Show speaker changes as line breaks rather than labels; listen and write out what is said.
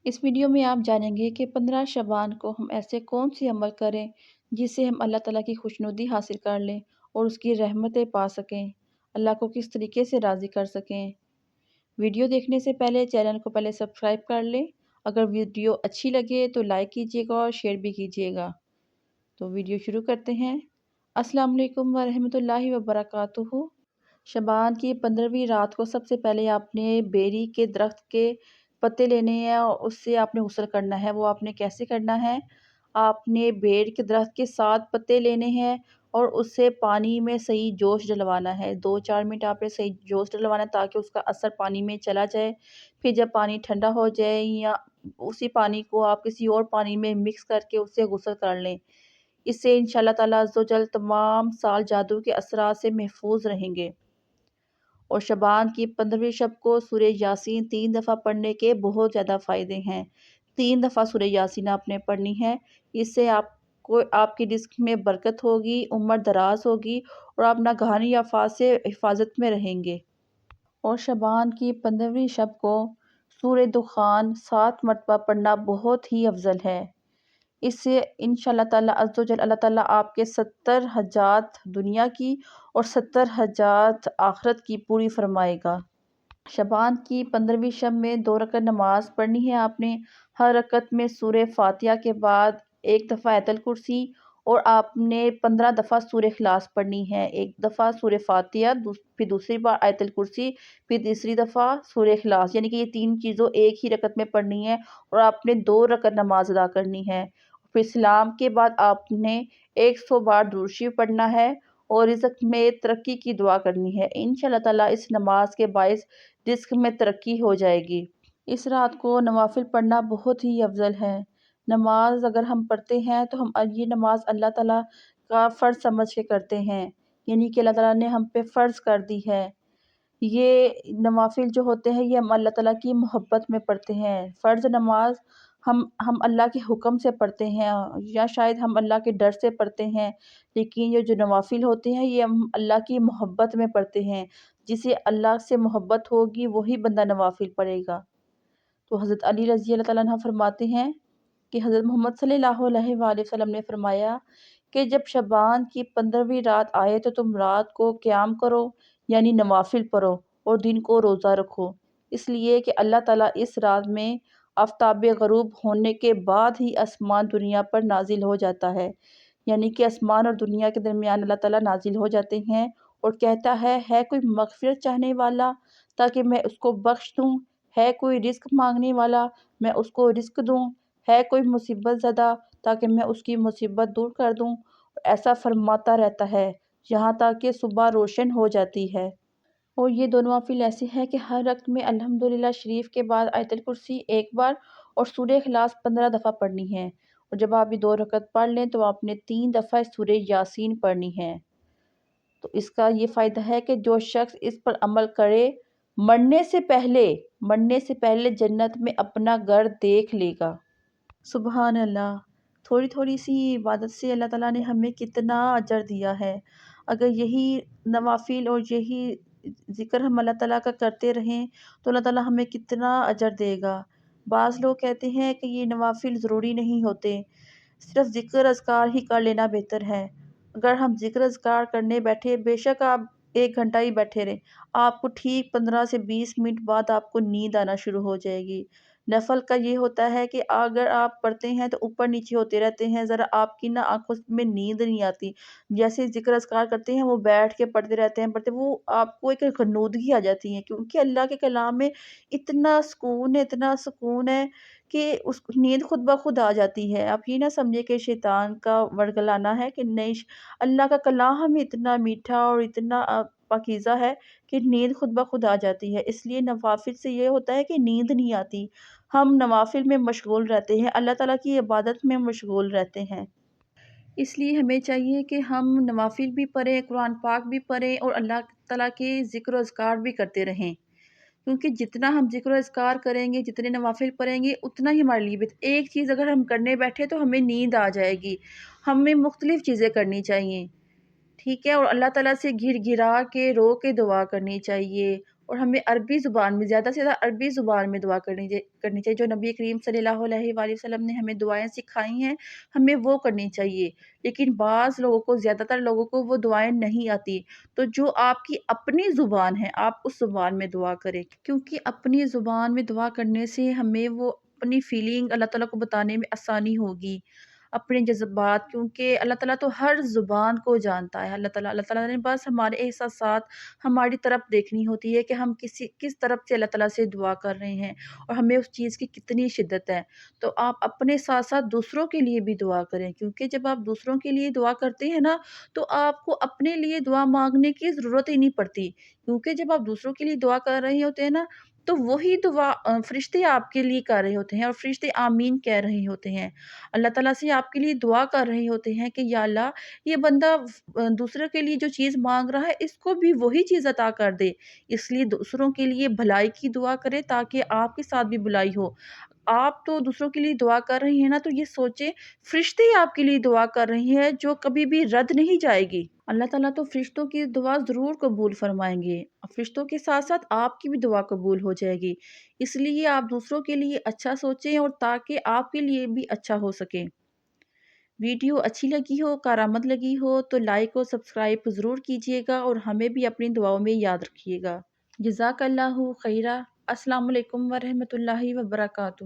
इस वीडियो में आप जानेंगे कि 15 शबान को हम ऐसे कौन से अमल करें जिससे हम अल्लाह ताला की खुशनुदी हासिल कर लें और उसकी रहमतें पा सकें, अल्लाह को किस तरीके से राज़ी कर सकें। वीडियो देखने से पहले चैनल को पहले सब्सक्राइब कर लें। अगर वीडियो अच्छी लगे तो लाइक कीजिएगा और शेयर भी कीजिएगा। तो वीडियो शुरू करते हैं। अस्सलाम वालेकुम व रहमतुल्लाहि व बरकातुहू। शबान की 15वीं रात को सबसे पहले आपने बेरी के दरख्त के पत्ते लेने हैं और उससे आपने गुस्ल करना है। वो आपने कैसे करना है, आपने बेर के दरख्त के 7 पत्ते लेने हैं और उससे पानी में सही जोश डलवाना है। 2-4 मिनट आपने सही जोश डलवाना है ताकि उसका असर पानी में चला जाए। फिर जब पानी ठंडा हो जाए या उसी पानी को आप किसी और पानी में मिक्स करके उससे गुस्ल कर लें। इससे इंशाअल्लाह ताला अज़्ज़ व जल तमाम साल जादू के असरात से महफूज रहेंगे। और शबान की 15वीं शब को सूरह यासीन 3 दफ़ा पढ़ने के बहुत ज़्यादा फ़ायदे हैं। 3 दफ़ा सूरह यासीन आपने पढ़नी है। इससे आपको आपकी रिज़्क में बरकत होगी, उम्र दराज होगी और आप नागहानी आफ़ात से हिफाज़त में रहेंगे। और शबान की 15वीं शब को सूरह दुखान 7 मरतबा पढ़ना बहुत ही अफ़ज़ल है। इससे इंशाअल्लाह ताला अज़्ज़ व जल अल्लाह ताला आपके 70 हजात दुनिया की और 70 हजात आखिरत की पूरी फरमाएगा। शबान की 15वीं शब में 2 रकत नमाज़ पढ़नी है आपने। हर रकत में सूरह फातिहा के बाद 1 दफ़ा आयतुल कुर्सी और आपने 15 दफ़ा सूरह इखलास पढ़नी है। 1 दफ़ा सूरह फातिहा, फिर दूसरी बार आयतुल कुर्सी, फिर तीसरी दफ़ा सूरह इखलास, यानी कि ये 3 चीज़ों एक ही रकत में पढ़नी है और आपने 2 रकत नमाज अदा करनी है। फिर सलाम के बाद आपने 100 बार दुरूद शरीफ पढ़ना है और रिज़्क में तरक्की की दुआ करनी है। इंशाअल्लाह ताला इस नमाज के बाइस रिज़्क में तरक्की हो जाएगी। इस रात को नवाफ़िल पढ़ना बहुत ही अफ़ज़ल है। नमाज अगर हम पढ़ते हैं तो हम ये नमाज अल्लाह ताला का फ़र्ज़ समझ के करते हैं, यानी कि अल्लाह ताला ने हम पे फ़र्ज़ कर दी है। ये नवाफ़िल जो होते हैं ये हम अल्लाह ताला की मोहब्बत में पढ़ते हैं। फ़र्ज़ नमाज हम अल्लाह के हुक्म से पढ़ते हैं या शायद हम अल्लाह के डर से पढ़ते हैं, लेकिन ये जो नवाफ़िल होते हैं ये हम अल्लाह की मोहब्बत में पढ़ते हैं। जिसे अल्लाह से मोहब्बत होगी वही बंदा नवाफ़िल पढ़ेगा। तो हज़रत अली रज़ी अल्लाह ताला अन्हु फरमाते हैं कि हज़रत मोहम्मद सल्लल्लाहु अलैहि वसल्लम ने फरमाया कि जब शबान की 15वीं रात आए तो तुम रात को क़याम करो, यानी नवाफ़िल पढ़ो और दिन को रोज़ा रखो। इसलिए कि अल्लाह ताला इस रात में आफ़ताब ग़ुरूब होने के बाद ही आसमान दुनिया पर नाज़िल हो जाता है। यानी कि आसमान और दुनिया के दरमियान अल्लाह ताला नाज़िल हो जाते हैं और कहता है कोई मग़फ़िरत चाहने वाला ताकि मैं उसको बख्श दूँ? है कोई रिज़्क माँगने वाला मैं उसको रिज़्क दूँ? है कोई मुसीबत ज़दा ताकि मैं उसकी मुसीबत दूर कर दूँ? ऐसा फ़रमाता रहता है यहाँ तक कि सुबह रोशन हो जाती है। और ये दोनों नवाफ़िल ऐसे हैं कि हर वक़्त में अल्हम्दुलिल्लाह शरीफ के बाद आयतुल कुर्सी 1 बार और सूरह इखलास 15 दफ़ा पढ़नी है। और जब आप ये 2 रकत पढ़ लें तो आपने 3 दफ़ा सूरह यासीन पढ़नी है। तो इसका ये फ़ायदा है कि जो शख्स इस पर अमल करे, मरने से पहले जन्नत में अपना घर देख लेगा। सुबहान अल्लाह! थोड़ी-थोड़ी सी इबादत से अल्लाह ताला ने हमें कितना अजर दिया है। अगर यही नवाफ़िल और यही ज़िक्र हम अल्लाह ताला का करते रहें तो अल्लाह ताला हमें कितना अजर देगा। बाज़ लोग कहते हैं कि ये नवाफ़िल ज़रूरी नहीं होते, सिर्फ़ ज़िक्र अज़कार ही कर लेना बेहतर है। अगर हम ज़िक्र अज़कार करने बैठे, बेशक आप 1 घंटा ही बैठे रहें, आपको ठीक 15 से 20 मिनट बाद आपको नींद आना शुरू हो जाएगी। नफ़ल का ये होता है कि अगर आप पढ़ते हैं तो ऊपर-नीचे होते रहते हैं, ज़रा आपकी ना आँखों में नींद नहीं आती। जैसे ज़िक्र अज़कार करते हैं वो बैठ के पढ़ते रहते हैं, वो आपको एक ग़नूदगी आ जाती है क्योंकि अल्लाह के कलाम में इतना सुकून है कि उस नींद खुद ब खुद आ जाती है। आप ये ना समझिए कि शैतान का वर्गलाना है कि नहीं, अल्लाह का कलाम इतना मीठा और इतना पाकीज़ा है कि नींद खुद ब खुद आ जाती है। इसलिए नवाफ़िल से ये होता है कि नींद नहीं आती। हम नवाफ़िल में मशगूल रहते हैं, अल्लाह ताला की इबादत में मशगूल रहते हैं। इसलिए हमें चाहिए कि हम नवाफ़िल भी पढ़ें, कुरान पाक भी पढ़ें और अल्लाह ताला के ज़िक्र अज़कार भी करते रहें। क्योंकि जितना हम ज़िक्र अज़कार करेंगे, जितने नवाफ़िल पढ़ेंगे, उतना ही हमारे लिए एक चीज़ अगर हम करने बैठे तो हमें नींद आ जाएगी। हमें मुख्तलिफ़ चीज़ें करनी चाहिए, ठीक है? और अल्लाह ताला से घिर-घिरा के रो के दुआ करनी चाहिए اور ہمیں عربی زبان میں زیادہ سے زیادہ عربی زبان میں دعا کرنی چاہیے، جو نبی کریم صلی اللہ علیہ وآلہ وسلم نے ہمیں دعائیں سکھائی ہیں، ہمیں وہ کرنی چاہیے۔ لیکن بعض لوگوں کو، زیادہ تر لوگوں کو وہ دعائیں نہیں آتی، تو جو آپ کی اپنی زبان ہے آپ اس زبان میں دعا کریں، کیونکہ اپنی زبان میں دعا کرنے سے ہمیں وہ اپنی فیلنگ اللہ تعالیٰ کو بتانے میں آسانی ہوگی، اپنے جذبات، کیونکہ اللہ تعالیٰ تو ہر زبان کو جانتا ہے۔ اللہ تعالیٰ نے بس ہمارے احساسات ہماری طرف دیکھنی ہوتی ہے کہ ہم کس طرف سے اللہ تعالیٰ سے دعا کر رہے ہیں اور ہمیں اس چیز کی کتنی شدت ہے۔ تو آپ اپنے ساتھ ساتھ دوسروں کے لیے بھی دعا کریں، کیونکہ جب آپ دوسروں کے لیے دعا کرتے ہیں نا تو آپ کو اپنے لیے دعا مانگنے کی ضرورت ہی نہیں پڑتی، کیونکہ جب آپ دوسروں کے لیے دعا کر رہے ہوتے ہیں نا تو وہی دعا فرشتے آپ کے لیے کر رہے ہوتے ہیں، اور فرشتے آمین کہہ رہے ہوتے ہیں، اللہ تعالیٰ سے آپ کے لیے دعا کر رہے ہوتے ہیں کہ یا اللہ یہ بندہ دوسروں کے لیے جو چیز مانگ رہا ہے اس کو بھی وہی چیز عطا کر دے، اس لیے دوسروں کے لیے بھلائی کی دعا کرے تاکہ آپ کے ساتھ بھی بھلائی ہو۔ آپ تو دوسروں کے لیے دعا کر رہی ہیں نا تو یہ سوچیں فرشتے ہی آپ کے لیے دعا کر رہے ہیں جو کبھی بھی رد نہیں جائے گی۔ اللہ تعالیٰ تو فرشتوں کی دعا ضرور قبول فرمائیں گے، فرشتوں کے ساتھ ساتھ آپ کی بھی دعا قبول ہو جائے گی۔ اس لیے آپ دوسروں کے لیے اچھا سوچیں اور تاکہ آپ کے لیے بھی اچھا ہو سکے۔ ویڈیو اچھی لگی ہو، کارآمد لگی ہو تو لائک اور سبسکرائب ضرور کیجیے گا اور ہمیں بھی اپنی دعاؤں میں یاد رکھیے گا۔ جزاک اللہ خیرہ۔ السلام علیکم ورحمۃ اللہ وبرکاتہ۔